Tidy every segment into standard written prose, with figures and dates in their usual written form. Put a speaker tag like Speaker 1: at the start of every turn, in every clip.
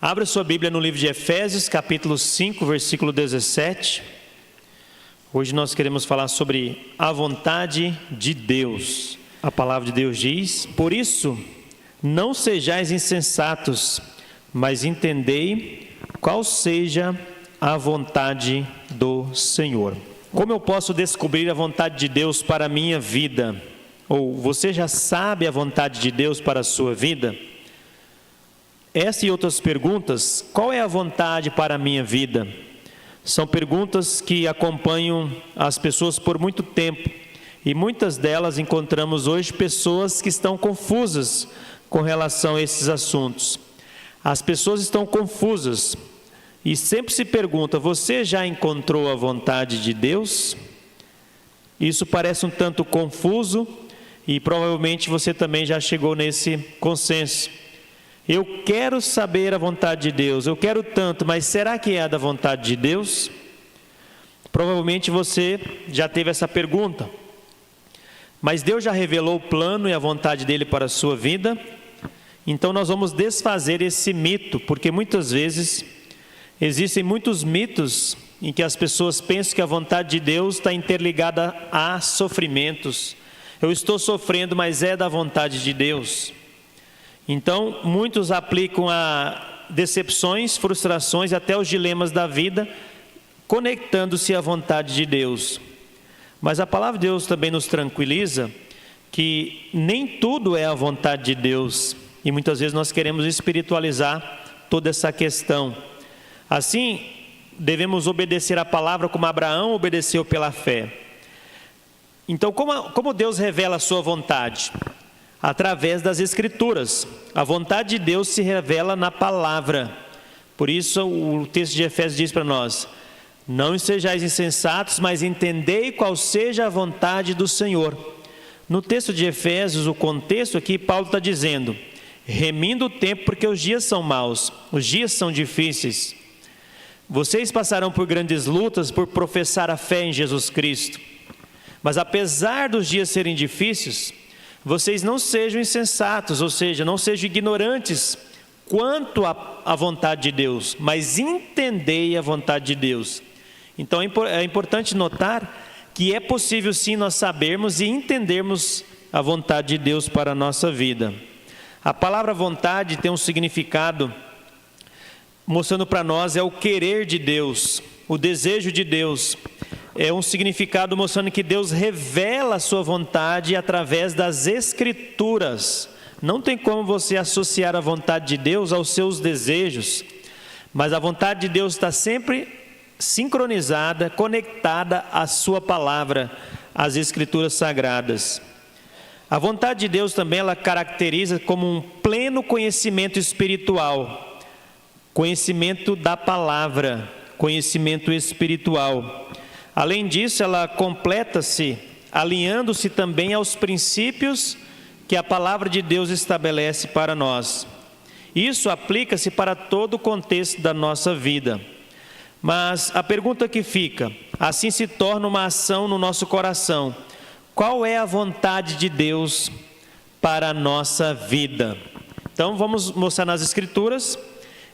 Speaker 1: Abra sua Bíblia no livro de Efésios, capítulo 5, versículo 17. Hoje nós queremos falar sobre a vontade de Deus. A palavra de Deus diz: por isso, não sejais insensatos, mas entendei qual seja a vontade do Senhor. Como eu posso descobrir a vontade de Deus para a minha vida? Ou você já sabe a vontade de Deus para a sua vida? Essa e outras perguntas, qual é a vontade para a minha vida? São perguntas que acompanham as pessoas por muito tempo. E muitas delas encontramos hoje pessoas que estão confusas com relação a esses assuntos. As pessoas estão confusas e sempre se perguntam: você já encontrou a vontade de Deus? Isso parece um tanto confuso e provavelmente você também já chegou nesse consenso. Eu quero saber a vontade de Deus, eu quero tanto, mas será que é a da vontade de Deus? Provavelmente você já teve essa pergunta. Mas Deus já revelou o plano e a vontade dele para a sua vida? Então nós vamos desfazer esse mito, porque muitas vezes existem muitos mitos em que as pessoas pensam que a vontade de Deus está interligada a sofrimentos. Eu estou sofrendo, mas é da vontade de Deus. Então, muitos aplicam a decepções, frustrações e até os dilemas da vida, conectando-se à vontade de Deus. Mas a palavra de Deus também nos tranquiliza que nem tudo é a vontade de Deus. E muitas vezes nós queremos espiritualizar toda essa questão. Assim, devemos obedecer a palavra como Abraão obedeceu pela fé. Então, como Deus revela a sua vontade? Através das Escrituras. A vontade de Deus se revela na palavra. Por isso o texto de Efésios diz para nós: não sejais insensatos, mas entendei qual seja a vontade do Senhor. No texto de Efésios, o contexto aqui, Paulo está dizendo: remindo o tempo, porque os dias são maus, os dias são difíceis. Vocês passarão por grandes lutas por professar a fé em Jesus Cristo. Mas apesar dos dias serem difíceis, vocês não sejam insensatos, ou seja, não sejam ignorantes quanto à vontade de Deus, mas entendei a vontade de Deus. Então é importante notar que é possível sim nós sabermos e entendermos a vontade de Deus para a nossa vida. A palavra vontade tem um significado mostrando para nós é o querer de Deus, o desejo de Deus. É um significado mostrando que Deus revela a sua vontade através das Escrituras. Não tem como você associar a vontade de Deus aos seus desejos, mas a vontade de Deus está sempre sincronizada, conectada à sua palavra, às Escrituras sagradas. A vontade de Deus também ela caracteriza como um pleno conhecimento espiritual, conhecimento da palavra, conhecimento espiritual. Além disso, ela completa-se, alinhando-se também aos princípios que a palavra de Deus estabelece para nós. Isso aplica-se para todo o contexto da nossa vida. Mas a pergunta que fica, assim se torna uma ação no nosso coração: qual é a vontade de Deus para a nossa vida? Então vamos mostrar nas Escrituras.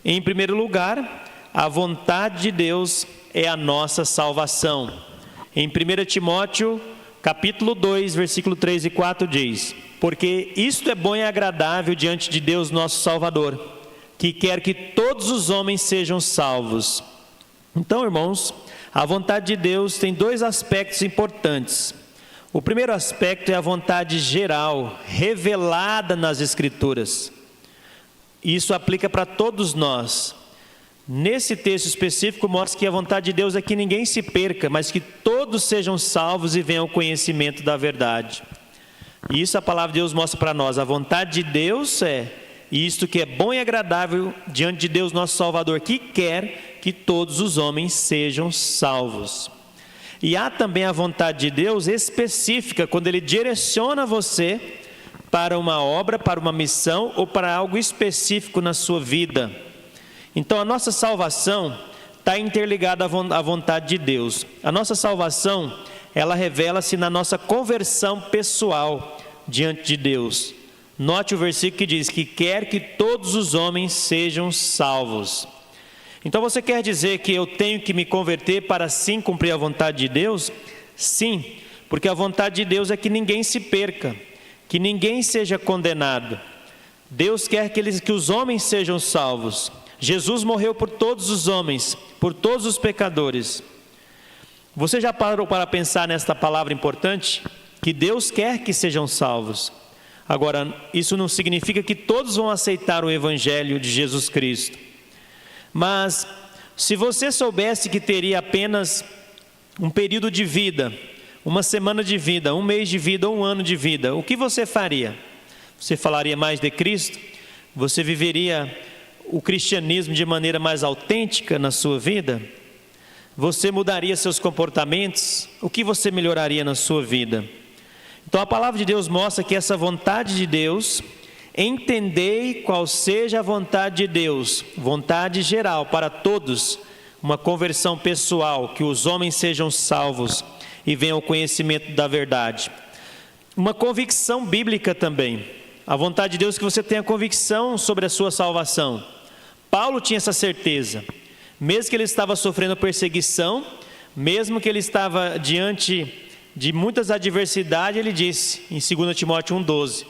Speaker 1: Em primeiro lugar, a vontade de Deus é a nossa salvação. Em 1 Timóteo, capítulo 2, versículo 3 e 4 diz: porque isto é bom e agradável diante de Deus nosso Salvador, que quer que todos os homens sejam salvos. Então, irmãos, a vontade de Deus tem dois aspectos importantes. O primeiro aspecto é a vontade geral, revelada nas Escrituras. Isso aplica para todos nós. Nesse texto específico mostra que a vontade de Deus é que ninguém se perca, mas que todos sejam salvos e venham ao conhecimento da verdade. E isso a palavra de Deus mostra para nós. A vontade de Deus é isto que é bom e agradável diante de Deus nosso Salvador, que quer que todos os homens sejam salvos. E há também a vontade de Deus específica, quando Ele direciona você para uma obra, para uma missão ou para algo específico na sua vida. Então a nossa salvação está interligada à vontade de Deus. A nossa salvação, ela revela-se na nossa conversão pessoal diante de Deus. Note o versículo que diz que quer que todos os homens sejam salvos. Então você quer dizer que eu tenho que me converter para assim cumprir a vontade de Deus? Sim, porque a vontade de Deus é que ninguém se perca, que ninguém seja condenado. Deus quer que os homens sejam salvos. Jesus morreu por todos os homens, por todos os pecadores. Você já parou para pensar nesta palavra importante? Que Deus quer que sejam salvos. Agora, isso não significa que todos vão aceitar o Evangelho de Jesus Cristo. Mas, se você soubesse que teria apenas um período de vida, uma semana de vida, um mês de vida ou um ano de vida, o que você faria? Você falaria mais de Cristo? Você viveria o cristianismo de maneira mais autêntica na sua vida? Você mudaria seus comportamentos? O que você melhoraria na sua vida? Então a palavra de Deus mostra que essa vontade de Deus, entendei qual seja a vontade de Deus, vontade geral para todos, uma conversão pessoal, que os homens sejam salvos e venham ao conhecimento da verdade. Uma convicção bíblica também, a vontade de Deus é que você tenha convicção sobre a sua salvação. Paulo tinha essa certeza, mesmo que ele estava sofrendo perseguição, mesmo que ele estava diante de muitas adversidades, ele disse em 2 Timóteo 1,12: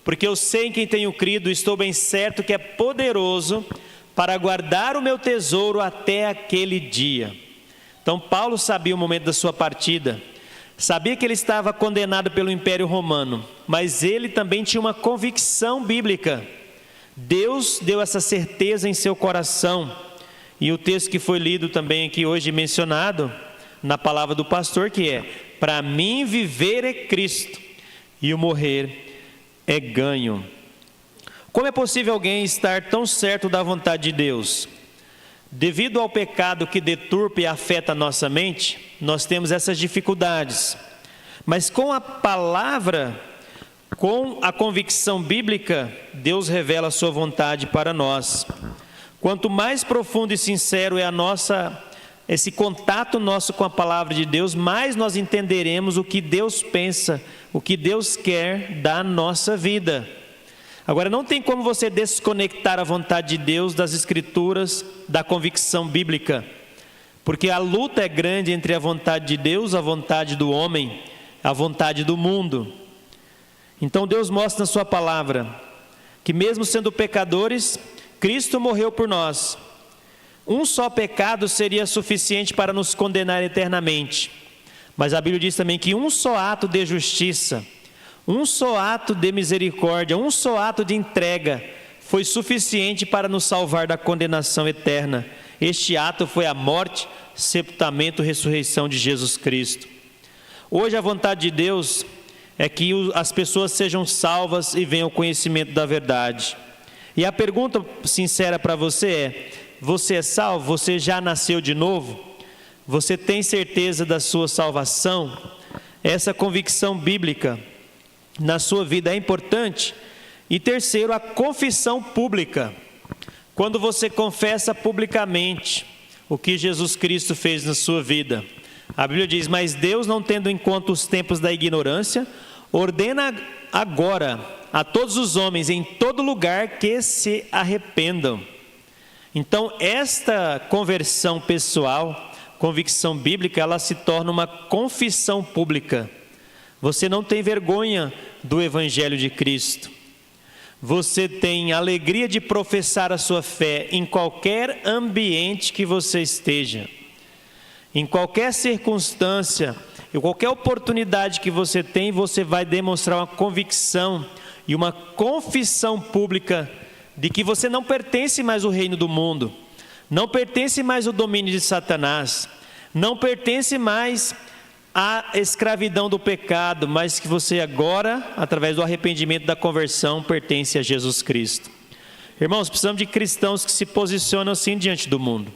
Speaker 1: porque eu sei em quem tenho crido, estou bem certo que é poderoso para guardar o meu tesouro até aquele dia. Então Paulo sabia o momento da sua partida, sabia que ele estava condenado pelo Império Romano, mas ele também tinha uma convicção bíblica. Deus deu essa certeza em seu coração, e o texto que foi lido também aqui hoje mencionado, na palavra do pastor, que é: para mim viver é Cristo, e o morrer é ganho. Como é possível alguém estar tão certo da vontade de Deus? Devido ao pecado que deturpa e afeta a nossa mente, nós temos essas dificuldades. Mas com a palavra, com a convicção bíblica, Deus revela a sua vontade para nós. Quanto mais profundo e sincero é esse contato nosso com a palavra de Deus, mais nós entenderemos o que Deus pensa, o que Deus quer da nossa vida. Agora, não tem como você desconectar a vontade de Deus das Escrituras, da convicção bíblica, porque a luta é grande entre a vontade de Deus, a vontade do homem, a vontade do mundo. Então Deus mostra na sua palavra que mesmo sendo pecadores, Cristo morreu por nós. Um só pecado seria suficiente para nos condenar eternamente, mas a Bíblia diz também que um só ato de justiça, um só ato de misericórdia, um só ato de entrega foi suficiente para nos salvar da condenação eterna. Este ato foi a morte, sepultamento e ressurreição de Jesus Cristo. Hoje a vontade de Deus é que as pessoas sejam salvas e venham ao conhecimento da verdade. E a pergunta sincera para você é: você é salvo? Você já nasceu de novo? Você tem certeza da sua salvação? Essa convicção bíblica na sua vida é importante. E terceiro, a confissão pública. Quando você confessa publicamente o que Jesus Cristo fez na sua vida. A Bíblia diz: mas Deus, não tendo em conta os tempos da ignorância, ordena agora a todos os homens em todo lugar que se arrependam. Então, esta conversão pessoal, convicção bíblica, ela se torna uma confissão pública. Você não tem vergonha do Evangelho de Cristo. Você tem alegria de professar a sua fé em qualquer ambiente que você esteja. Em qualquer circunstância, em qualquer oportunidade que você tem, você vai demonstrar uma convicção e uma confissão pública de que você não pertence mais ao reino do mundo, não pertence mais ao domínio de Satanás, não pertence mais à escravidão do pecado, mas que você agora, através do arrependimento da conversão, pertence a Jesus Cristo. Irmãos, precisamos de cristãos que se posicionam assim diante do mundo,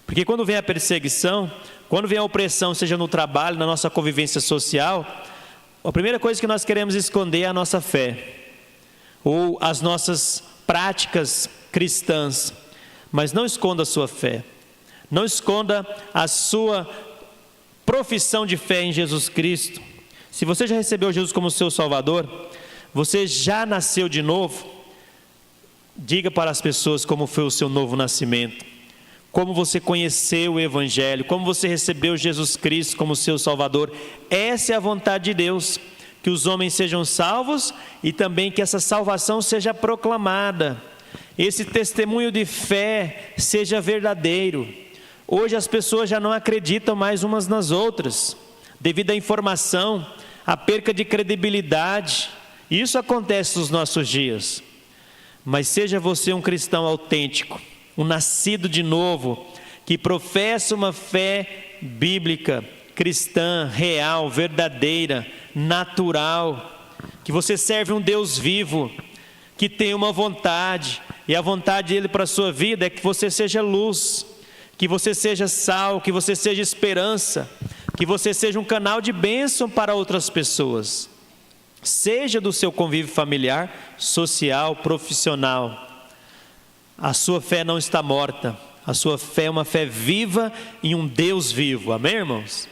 Speaker 1: porque quando vem a perseguição, quando vem a opressão, seja no trabalho, na nossa convivência social, a primeira coisa que nós queremos esconder é a nossa fé, ou as nossas práticas cristãs. Mas não esconda a sua fé, não esconda a sua profissão de fé em Jesus Cristo. Se você já recebeu Jesus como seu Salvador, Você já nasceu de novo? Diga para as pessoas como foi o seu novo nascimento, como você conheceu o Evangelho, como você recebeu Jesus Cristo como seu Salvador. Essa é a vontade de Deus, que os homens sejam salvos e também que essa salvação seja proclamada, esse testemunho de fé seja verdadeiro. Hoje as pessoas já não acreditam mais umas nas outras, devido à informação, à perca de credibilidade. Isso acontece nos nossos dias. Mas seja você um cristão autêntico, um nascido de novo, que professa uma fé bíblica, cristã, real, verdadeira, natural, que você serve um Deus vivo, que tem uma vontade, e a vontade dele para a sua vida é que você seja luz, que você seja sal, que você seja esperança, que você seja um canal de bênção para outras pessoas, seja do seu convívio familiar, social, profissional. A sua fé não está morta, a sua fé é uma fé viva em um Deus vivo, amém, irmãos?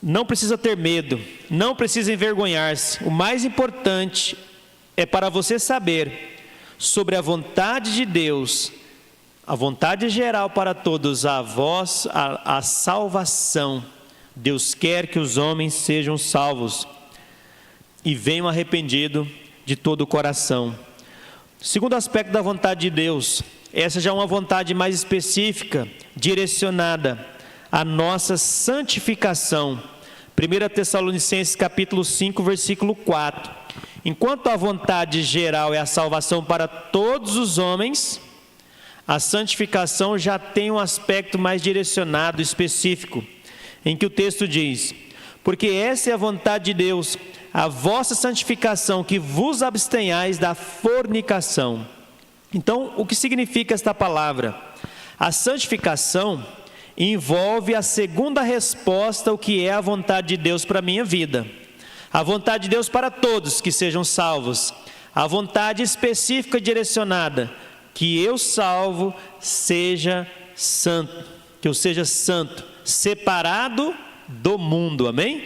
Speaker 1: Não precisa ter medo, não precisa envergonhar-se. O mais importante é para você saber sobre a vontade de Deus, a vontade geral para todos, a salvação. Deus quer que os homens sejam salvos e venham arrependidos de todo o coração. Segundo aspecto da vontade de Deus, essa já é uma vontade mais específica, direcionada à nossa santificação. 1 Tessalonicenses capítulo 5, versículo 4. Enquanto a vontade geral é a salvação para todos os homens, a santificação já tem um aspecto mais direcionado, específico, em que o texto diz: porque essa é a vontade de Deus, a vossa santificação, que vos abstenhais da fornicação. Então, o que significa esta palavra? A santificação envolve a segunda resposta, o que é a vontade de Deus para a minha vida. A vontade de Deus para todos que sejam salvos. A vontade específica direcionada, que eu salvo seja santo, que eu seja santo, separado do mundo, amém?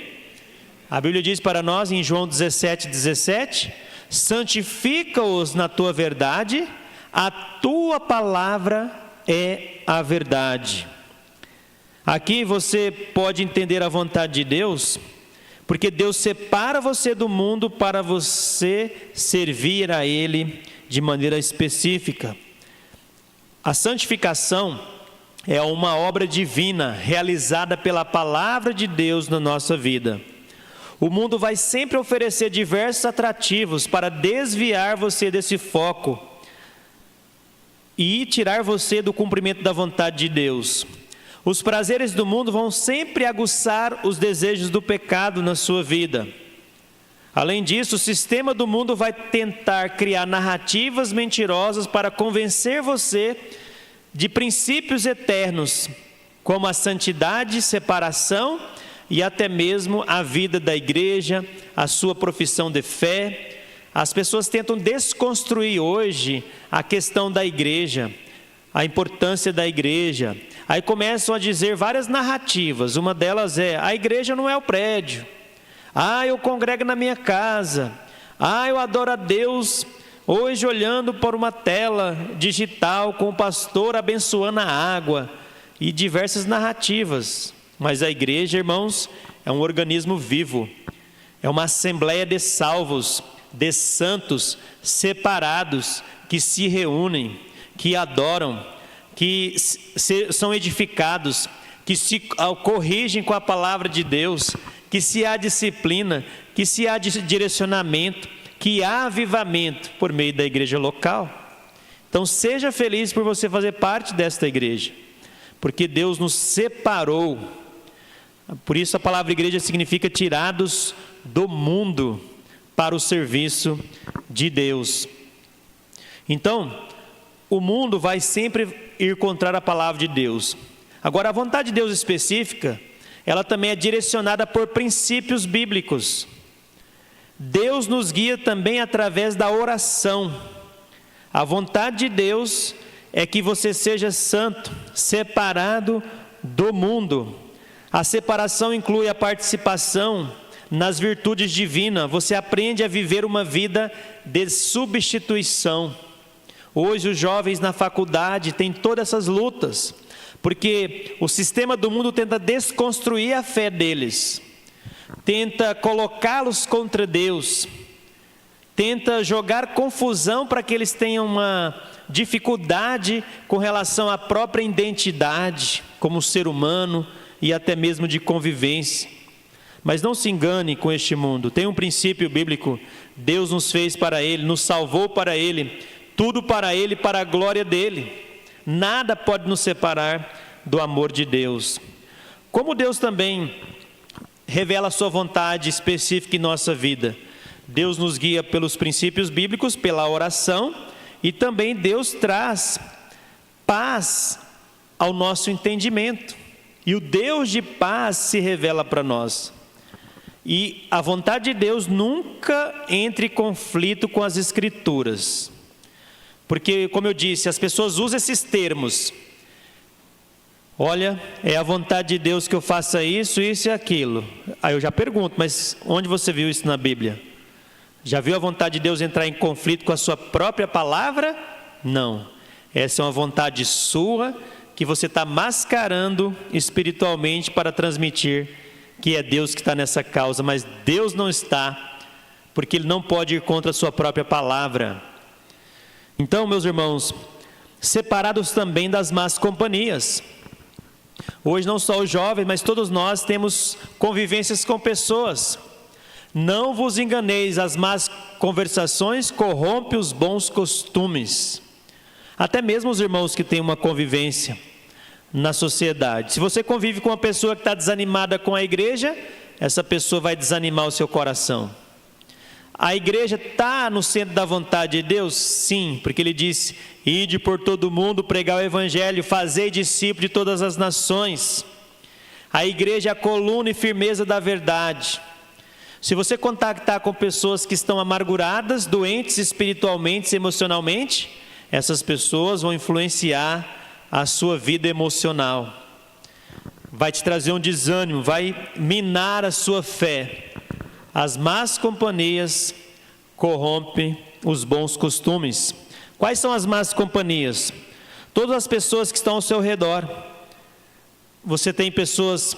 Speaker 1: A Bíblia diz para nós em João 17:17, santifica-os na tua verdade, a tua palavra é a verdade. Aqui você pode entender a vontade de Deus, porque Deus separa você do mundo para você servir a Ele de maneira específica. A santificação é uma obra divina realizada pela palavra de Deus na nossa vida. O mundo vai sempre oferecer diversos atrativos para desviar você desse foco e tirar você do cumprimento da vontade de Deus. Os prazeres do mundo vão sempre aguçar os desejos do pecado na sua vida. Além disso, o sistema do mundo vai tentar criar narrativas mentirosas para convencer você de princípios eternos, como a santidade, separação e até mesmo a vida da igreja, a sua profissão de fé. As pessoas tentam desconstruir hoje a questão da igreja, a importância da igreja. Aí começam a dizer várias narrativas. Uma delas é: a igreja não é o prédio. Eu congrego na minha casa. Eu adoro a Deus hoje olhando por uma tela digital com o pastor abençoando a água. E diversas narrativas. Mas a igreja, irmãos, é um organismo vivo. É uma assembleia de salvos, de santos, separados, que se reúnem, que adoram, que são edificados, que se corrigem com a palavra de Deus, que se há disciplina, que se há direcionamento, que há avivamento por meio da igreja local. Então seja feliz por você fazer parte desta igreja, porque Deus nos separou. Por isso a palavra igreja significa tirados do mundo para o serviço de Deus. Então, o mundo vai sempre ir contra a palavra de Deus. Agora, a vontade de Deus específica, ela também é direcionada por princípios bíblicos. Deus nos guia também através da oração. A vontade de Deus é que você seja santo, separado do mundo. A separação inclui a participação nas virtudes divinas, você aprende a viver uma vida de substituição. Hoje os jovens na faculdade têm todas essas lutas, porque o sistema do mundo tenta desconstruir a fé deles, tenta colocá-los contra Deus, tenta jogar confusão para que eles tenham uma dificuldade com relação à própria identidade como ser humano e até mesmo de convivência. Mas não se engane com este mundo. Tem um princípio bíblico: Deus nos fez para Ele, nos salvou para Ele, tudo para Ele, para a glória dEle. Nada pode nos separar do amor de Deus. Como Deus também revela a sua vontade específica em nossa vida, Deus nos guia pelos princípios bíblicos, pela oração, e também Deus traz paz ao nosso entendimento. E o Deus de paz se revela para nós. E a vontade de Deus nunca entra em conflito com as Escrituras. Porque, como eu disse, as pessoas usam esses termos. Olha, é a vontade de Deus que eu faça isso, isso e aquilo. Aí eu já pergunto, mas onde você viu isso na Bíblia? Já viu a vontade de Deus entrar em conflito com a sua própria palavra? Não. Essa é uma vontade sua, que você está mascarando espiritualmente para transmitir que é Deus que está nessa causa, mas Deus não está, porque Ele não pode ir contra a sua própria palavra. Então, meus irmãos, separados também das más companhias. Hoje não só os jovens, mas todos nós temos convivências com pessoas. Não vos enganeis, as más conversações corrompem os bons costumes. Até mesmo os irmãos que têm uma convivência na sociedade. Se você convive com uma pessoa que está desanimada com a igreja, essa pessoa vai desanimar o seu coração. A igreja está no centro da vontade de Deus? Sim, porque Ele disse: ide por todo mundo, pregar o evangelho, fazei discípulos de todas as nações. A igreja é a coluna e firmeza da verdade. Se você contactar com pessoas que estão amarguradas, doentes espiritualmente, emocionalmente, essas pessoas vão influenciar a sua vida emocional. Vai te trazer um desânimo, vai minar a sua fé. As más companhias corrompem os bons costumes. Quais são as más companhias? Todas as pessoas que estão ao seu redor. Você tem pessoas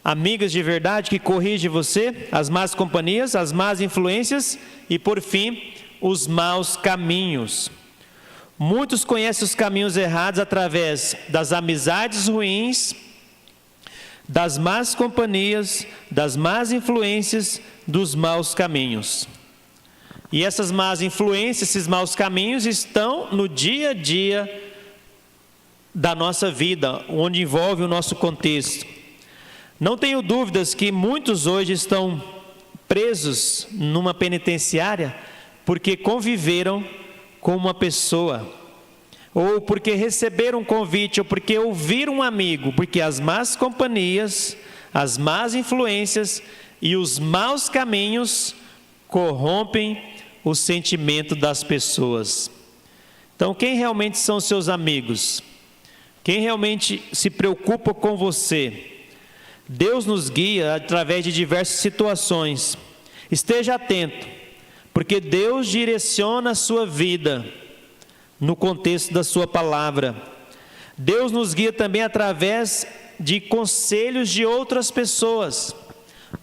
Speaker 1: amigas de verdade que corrigem você, as más companhias, as más influências e, por fim, os maus caminhos. Muitos conhecem os caminhos errados através das amizades ruins, das más companhias, das más influências, dos maus caminhos. E essas más influências, esses maus caminhos estão no dia a dia da nossa vida, onde envolve o nosso contexto. Não tenho dúvidas que muitos hoje estão presos numa penitenciária porque conviveram com uma pessoa, ou porque receberam um convite, ou porque ouviram um amigo, porque as más companhias, as más influências e os maus caminhos corrompem o sentimento das pessoas. Então, quem realmente são seus amigos? Quem realmente se preocupa com você? Deus nos guia através de diversas situações. Esteja atento, porque Deus direciona a sua vida no contexto da sua palavra. Deus nos guia também através de conselhos de outras pessoas.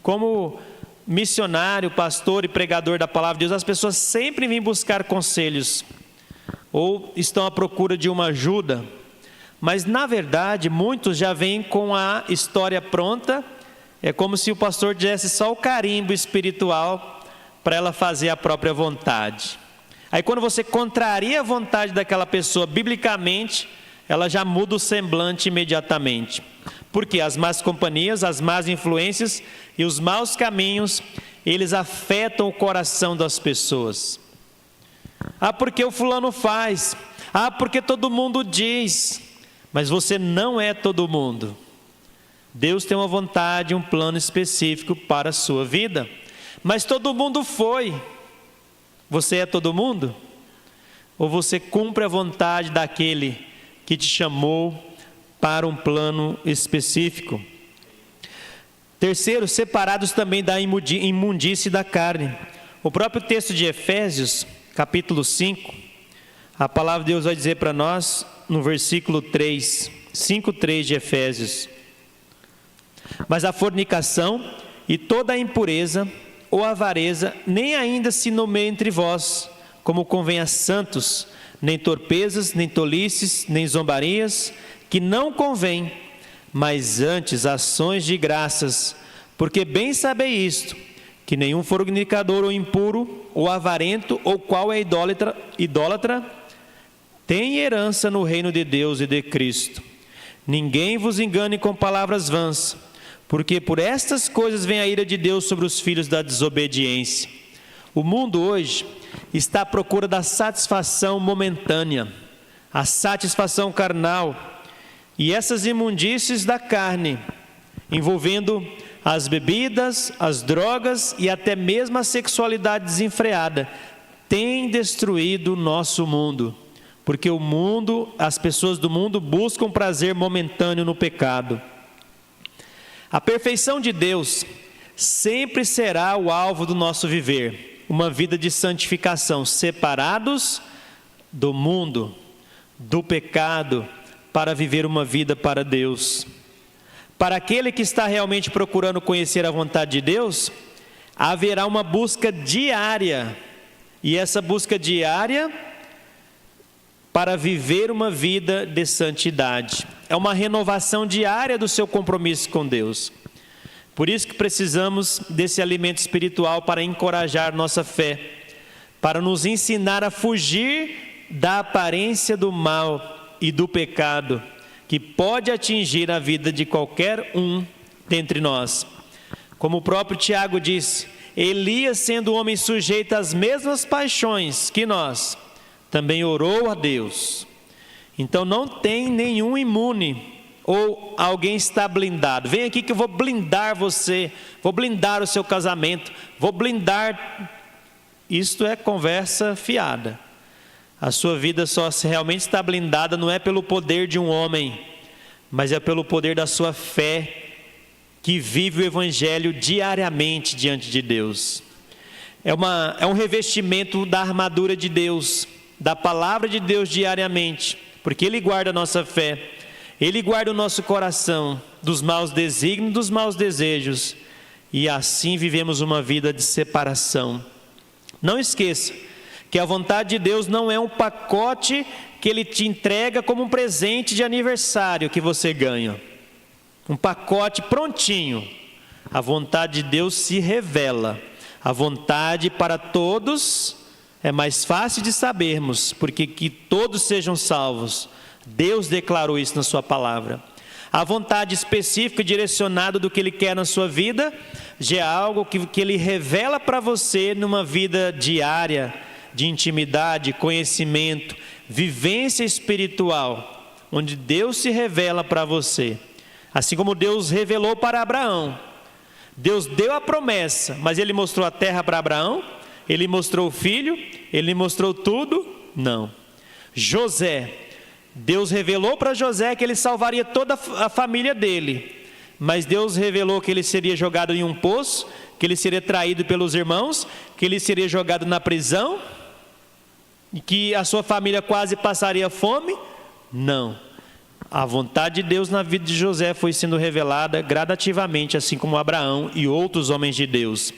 Speaker 1: Como missionário, pastor e pregador da palavra de Deus, as pessoas sempre vêm buscar conselhos ou estão à procura de uma ajuda. Mas, na verdade, muitos já vêm com a história pronta. É como se o pastor desse só o carimbo espiritual para ela fazer a própria vontade. Aí, quando você contraria a vontade daquela pessoa, biblicamente, ela já muda o semblante imediatamente. Porque as más companhias, as más influências e os maus caminhos, eles afetam o coração das pessoas. Ah, porque o fulano faz. Ah, porque todo mundo diz. Mas você não é todo mundo. Deus tem uma vontade, um plano específico para a sua vida. Mas todo mundo foi. Você é todo mundo? Ou você cumpre a vontade daquele que te chamou para um plano específico? Terceiro, separados também da imundície da carne. O próprio texto de Efésios, capítulo 5, a palavra de Deus vai dizer para nós, no versículo 3, 5:3 de Efésios: mas a fornicação e toda a impureza ou avareza nem ainda se nomeia entre vós, como convém a santos, nem torpezas, nem tolices, nem zombarias, que não convém, mas antes ações de graças, porque bem sabeis isto, que nenhum fornicador ou impuro, ou avarento, ou qual é idólatra, tem herança no reino de Deus e de Cristo. Ninguém vos engane com palavras vãs, porque por estas coisas vem a ira de Deus sobre os filhos da desobediência. O mundo hoje está à procura da satisfação momentânea, a satisfação carnal, e essas imundícies da carne, envolvendo as bebidas, as drogas e até mesmo a sexualidade desenfreada, têm destruído o nosso mundo, porque o mundo, as pessoas do mundo buscam prazer momentâneo no pecado. A perfeição de Deus sempre será o alvo do nosso viver, uma vida de santificação, separados do mundo, do pecado, para viver uma vida para Deus. Para aquele que está realmente procurando conhecer a vontade de Deus, haverá uma busca diária, e essa busca diária para viver uma vida de santidade. É uma renovação diária do seu compromisso com Deus. Por isso que precisamos desse alimento espiritual para encorajar nossa fé, para nos ensinar a fugir da aparência do mal e do pecado, que pode atingir a vida de qualquer um dentre nós. Como o próprio Tiago disse, Elias, sendo homem sujeito às mesmas paixões que nós, também orou a Deus. Então não tem nenhum imune, ou alguém está blindado. Vem aqui que eu vou blindar você, vou blindar o seu casamento, vou blindar. Isto é conversa fiada. A sua vida só realmente está blindada não é pelo poder de um homem, mas é pelo poder da sua fé, que vive o Evangelho diariamente diante de Deus. É um revestimento da armadura de Deus, da palavra de Deus diariamente, porque Ele guarda a nossa fé, Ele guarda o nosso coração dos maus desígnios, dos maus desejos, e assim vivemos uma vida de separação. Não esqueça que a vontade de Deus não é um pacote que Ele te entrega como um presente de aniversário que você ganha. Um pacote prontinho. A vontade de Deus se revela. A vontade para todos é mais fácil de sabermos, porque que todos sejam salvos. Deus declarou isso na sua palavra. A vontade específica, direcionada do que Ele quer na sua vida, já é algo que Ele revela para você numa vida diária, de intimidade, conhecimento, vivência espiritual, onde Deus se revela para você. Assim como Deus revelou para Abraão. Deus deu a promessa, mas Ele mostrou a terra para Abraão? Ele mostrou o filho? Ele mostrou tudo? Não. José, Deus revelou para José que ele salvaria toda a família dele, mas Deus revelou que ele seria jogado em um poço, que ele seria traído pelos irmãos, que ele seria jogado na prisão, e que a sua família quase passaria fome? Não. A vontade de Deus na vida de José foi sendo revelada gradativamente, assim como Abraão e outros homens de Deus.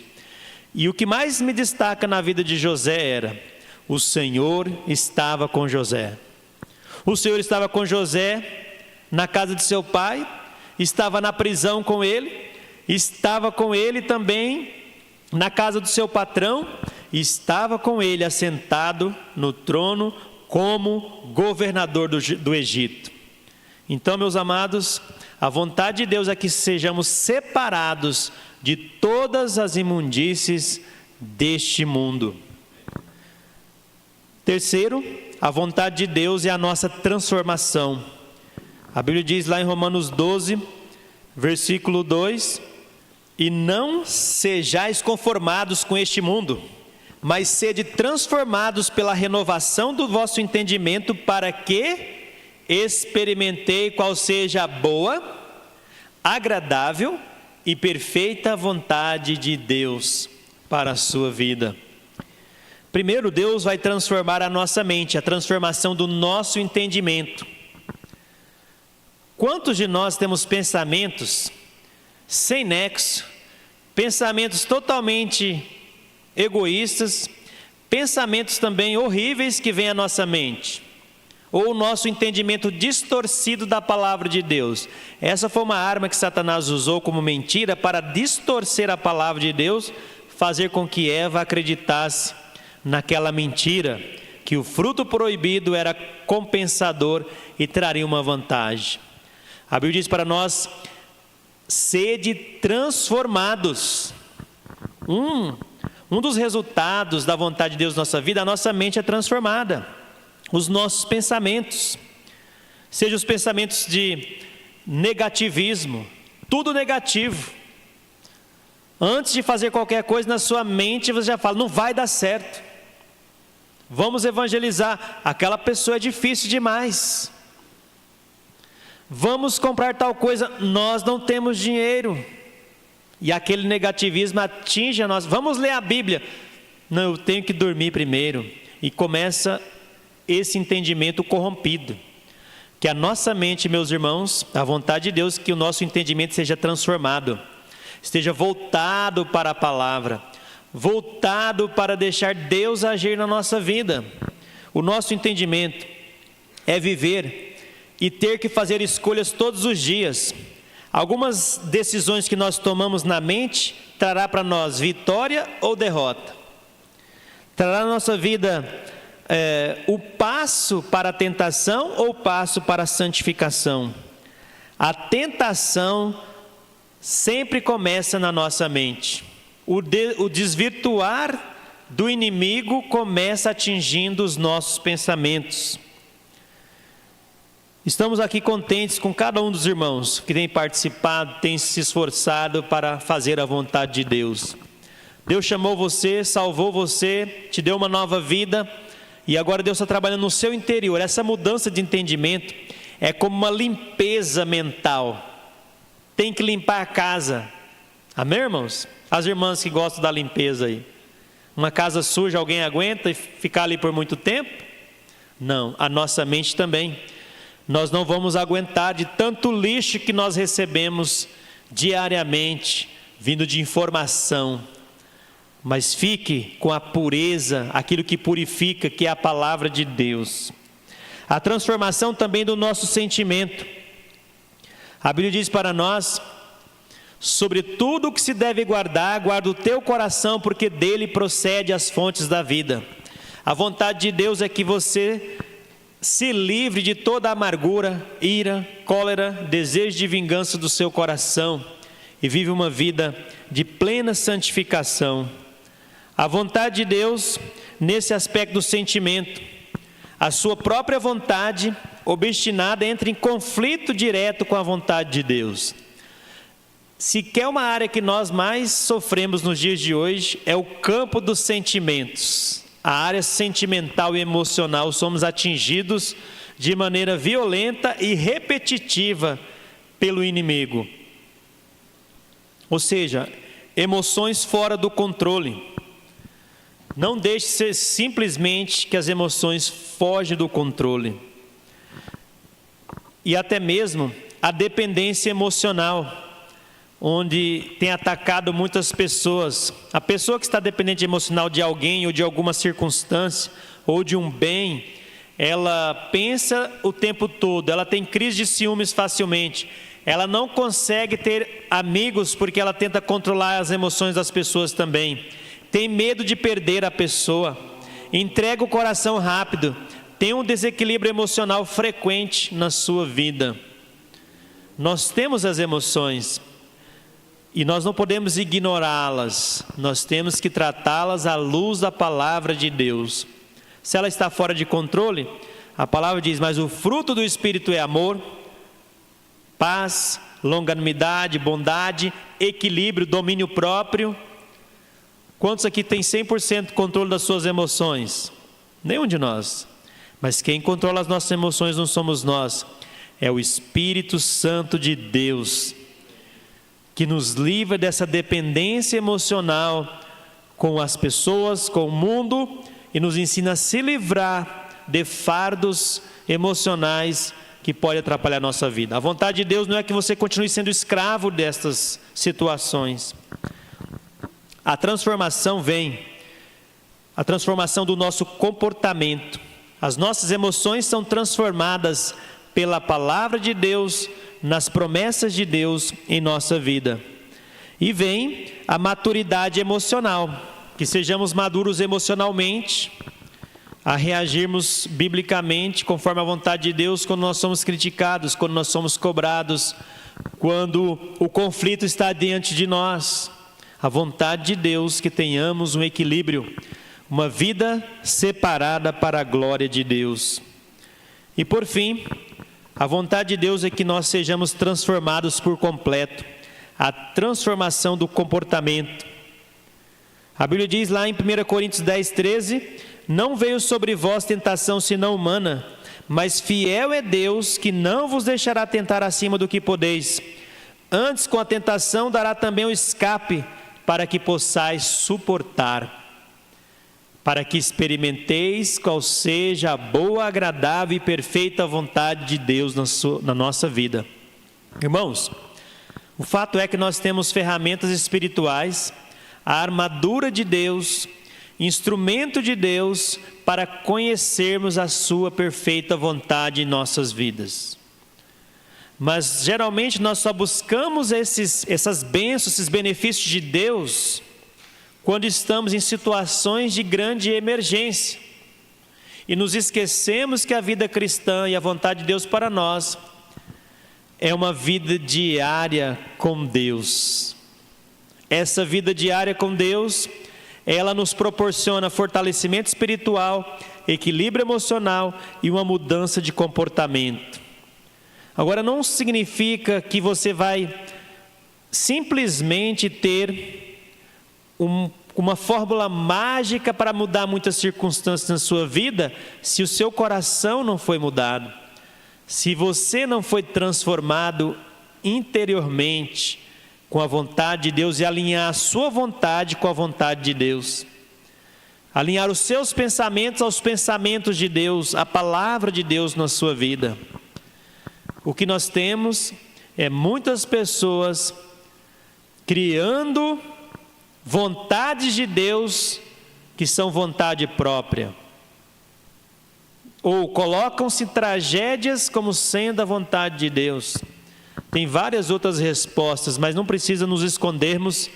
Speaker 1: E o que mais me destaca na vida de José era: o Senhor estava com José. O Senhor estava com José na casa de seu pai, estava na prisão com ele, estava com ele também na casa do seu patrão, estava com ele assentado no trono como governador do Egito. Então, meus amados, a vontade de Deus é que sejamos separados de todas as imundícies deste mundo. Terceiro, a vontade de Deus é a nossa transformação. A Bíblia diz lá em Romanos 12, versículo 2: e não sejais conformados com este mundo, mas sede transformados pela renovação do vosso entendimento, para que experimentei qual seja a boa, agradável e perfeita vontade de Deus para a sua vida. Primeiro, Deus vai transformar a nossa mente, a transformação do nosso entendimento. Quantos de nós temos pensamentos sem nexo, pensamentos totalmente egoístas, pensamentos também horríveis que vêm à nossa mente, ou o nosso entendimento distorcido da palavra de Deus? Essa foi uma arma que Satanás usou como mentira para distorcer a palavra de Deus, fazer com que Eva acreditasse naquela mentira, que o fruto proibido era compensador e traria uma vantagem. A Bíblia diz para nós: sede transformados. Um dos resultados da vontade de Deus na nossa vida, a nossa mente é transformada. Os nossos pensamentos, sejam os pensamentos de negativismo, tudo negativo. Antes de fazer qualquer coisa na sua mente, você já fala: não vai dar certo. Vamos evangelizar, aquela pessoa é difícil demais. Vamos comprar tal coisa, nós não temos dinheiro. E aquele negativismo atinge a nós. Vamos ler a Bíblia. Não, eu tenho que dormir primeiro. E começa esse entendimento corrompido. Que a nossa mente, meus irmãos, a vontade de Deus, que o nosso entendimento seja transformado, esteja voltado para a palavra, voltado para deixar Deus agir na nossa vida. O nosso entendimento é viver e ter que fazer escolhas todos os dias. Algumas decisões que nós tomamos na mente trará para nós vitória ou derrota. Trará na nossa vida o passo para a tentação ou o passo para a santificação. A tentação sempre começa na nossa mente. O desvirtuar do inimigo começa atingindo os nossos pensamentos. Estamos aqui contentes com cada um dos irmãos que tem participado, tem se esforçado para fazer a vontade de Deus. Deus chamou você, salvou você, te deu uma nova vida, e agora Deus está trabalhando no seu interior. Essa mudança de entendimento é como uma limpeza mental. Tem que limpar a casa. Amém, irmãos? As irmãs que gostam da limpeza aí. Uma casa suja, alguém aguenta e ficar ali por muito tempo? Não, a nossa mente também. Nós não vamos aguentar de tanto lixo que nós recebemos diariamente, vindo de informação. Mas fique com a pureza, aquilo que purifica, que é a palavra de Deus. A transformação também do nosso sentimento. A Bíblia diz para nós: sobre tudo o que se deve guardar, guarda o teu coração, porque dele procede as fontes da vida. A vontade de Deus é que você se livre de toda a amargura, ira, cólera, desejo de vingança do seu coração e vive uma vida de plena santificação. A vontade de Deus, nesse aspecto do sentimento, a sua própria vontade obstinada entra em conflito direto com a vontade de Deus. Se quer uma área que nós mais sofremos nos dias de hoje, é o campo dos sentimentos. A área sentimental e emocional, somos atingidos de maneira violenta e repetitiva pelo inimigo. Ou seja, emoções fora do controle. Não deixe ser simplesmente que as emoções fogem do controle. E até mesmo a dependência emocional, onde tem atacado muitas pessoas. A pessoa que está dependente emocional de alguém ou de alguma circunstância ou de um bem, ela pensa o tempo todo, ela tem crise de ciúmes facilmente, ela não consegue ter amigos porque ela tenta controlar as emoções das pessoas também, tem medo de perder a pessoa, entrega o coração rápido, tem um desequilíbrio emocional frequente na sua vida. Nós temos as emoções e nós não podemos ignorá-las, nós temos que tratá-las à luz da palavra de Deus. Se ela está fora de controle, a palavra diz: mas o fruto do Espírito é amor, paz, longanimidade, bondade, equilíbrio, domínio próprio. Quantos aqui tem 100% controle das suas emoções? Nenhum de nós. Mas quem controla as nossas emoções não somos nós, é o Espírito Santo de Deus. que nos livra dessa dependência emocional com as pessoas, com o mundo, e nos ensina a se livrar de fardos emocionais que podem atrapalhar a nossa vida. A vontade de Deus não é que você continue sendo escravo destas situações. A transformação vem, a transformação do nosso comportamento. As nossas emoções são transformadas pela palavra de Deus, nas promessas de Deus em nossa vida. E vem a maturidade emocional, que sejamos maduros emocionalmente, a reagirmos biblicamente conforme a vontade de Deus quando nós somos criticados, quando nós somos cobrados, quando o conflito está diante de nós. A vontade de Deus que tenhamos um equilíbrio, uma vida separada para a glória de Deus. E por fim, a vontade de Deus é que nós sejamos transformados por completo, a transformação do comportamento. A Bíblia diz lá em 1 Coríntios 10, 13, não veio sobre vós tentação senão humana, mas fiel é Deus que não vos deixará tentar acima do que podeis. Antes com a tentação dará também o escape, para que possais suportar. Para que experimenteis qual seja a boa, agradável e perfeita vontade de Deus na nossa vida. Irmãos, o fato é que nós temos ferramentas espirituais, a armadura de Deus, instrumento de Deus para conhecermos a sua perfeita vontade em nossas vidas. Mas geralmente nós só buscamos essas bênçãos, esses benefícios de Deus quando estamos em situações de grande emergência. E nos esquecemos que a vida cristã e a vontade de Deus para nós é uma vida diária com Deus. Essa vida diária com Deus, ela nos proporciona fortalecimento espiritual, equilíbrio emocional e uma mudança de comportamento. Agora, não significa que você vai simplesmente ter uma fórmula mágica para mudar muitas circunstâncias na sua vida, se o seu coração não foi mudado, se você não foi transformado interiormente com a vontade de Deus e alinhar a sua vontade com a vontade de Deus, alinhar os seus pensamentos aos pensamentos de Deus, a palavra de Deus na sua vida. O que nós temos é muitas pessoas criando vontades de Deus que são vontade própria, ou colocam-se tragédias como sendo a vontade de Deus. Tem várias outras respostas, mas não precisa nos escondermos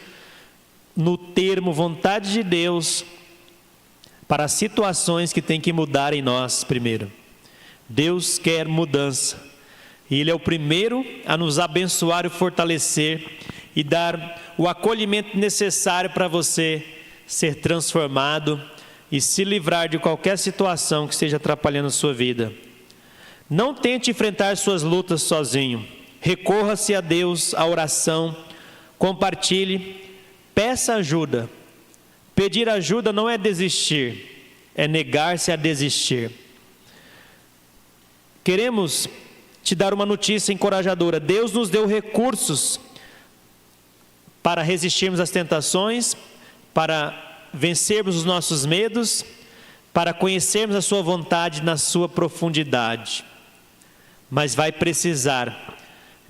Speaker 1: no termo vontade de Deus para situações que tem que mudar em nós primeiro. Deus quer mudança, e Ele é o primeiro a nos abençoar e fortalecer e dar o acolhimento necessário para você ser transformado e se livrar de qualquer situação que esteja atrapalhando a sua vida. Não tente enfrentar suas lutas sozinho. Recorra-se a Deus, a oração, compartilhe, peça ajuda. Pedir ajuda não é desistir, é negar-se a desistir. Queremos te dar uma notícia encorajadora. Deus nos deu recursos para resistirmos às tentações, para vencermos os nossos medos, para conhecermos a sua vontade na sua profundidade. Mas vai precisar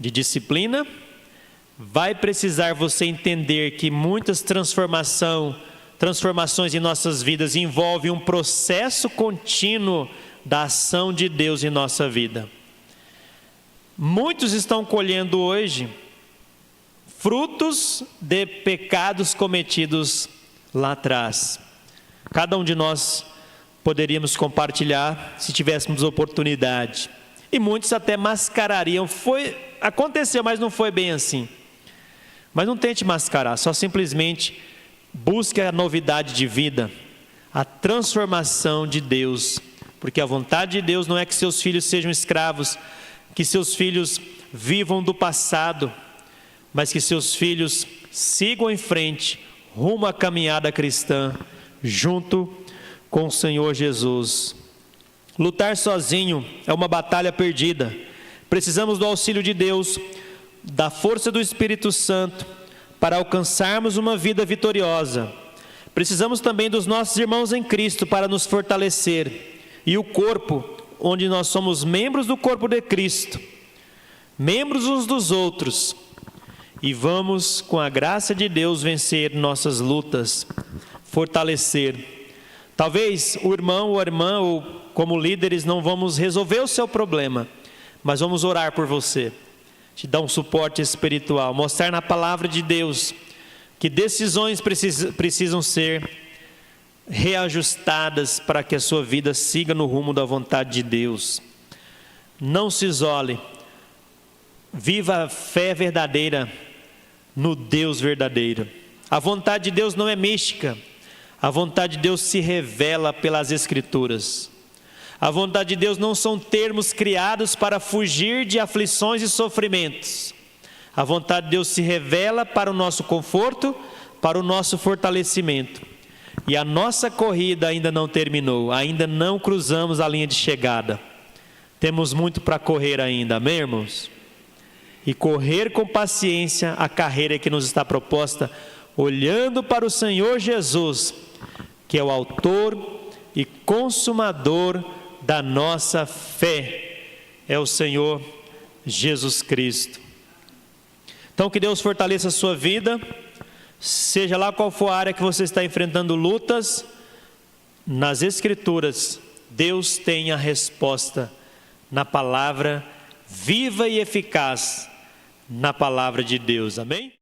Speaker 1: de disciplina, vai precisar você entender que muitas transformações em nossas vidas envolvem um processo contínuo da ação de Deus em nossa vida. Muitos estão colhendo hoje frutos de pecados cometidos lá atrás. Cada um de nós poderíamos compartilhar se tivéssemos oportunidade. E muitos até mascarariam. Aconteceu, mas não foi bem assim. Mas não tente mascarar, só simplesmente busque a novidade de vida, a transformação de Deus. Porque a vontade de Deus não é que seus filhos sejam escravos, que seus filhos vivam do passado, mas que seus filhos sigam em frente, rumo à caminhada cristã, junto com o Senhor Jesus. Lutar sozinho é uma batalha perdida. Precisamos do auxílio de Deus, da força do Espírito Santo para alcançarmos uma vida vitoriosa. Precisamos também dos nossos irmãos em Cristo para nos fortalecer. E o corpo, onde nós somos membros do corpo de Cristo, membros uns dos outros, e vamos, com a graça de Deus, vencer nossas lutas, fortalecer. Talvez o irmão ou a irmã, ou como líderes, não vamos resolver o seu problema, mas vamos orar por você, te dar um suporte espiritual, mostrar na palavra de Deus que decisões precisam ser reajustadas para que a sua vida siga no rumo da vontade de Deus. Não se isole, viva a fé verdadeira no Deus verdadeiro. A vontade de Deus não é mística, a vontade de Deus se revela pelas Escrituras. A vontade de Deus não são termos criados para fugir de aflições e sofrimentos. A vontade de Deus se revela para o nosso conforto, para o nosso fortalecimento. E a nossa corrida ainda não terminou, ainda não cruzamos a linha de chegada. Temos muito para correr ainda, amém, irmãos? E correr com paciência a carreira que nos está proposta, olhando para o Senhor Jesus, que é o autor e consumador da nossa fé, é o Senhor Jesus Cristo. Então, que Deus fortaleça a sua vida, seja lá qual for a área que você está enfrentando lutas, nas Escrituras, Deus tem a resposta na palavra viva e eficaz, na palavra de Deus, amém?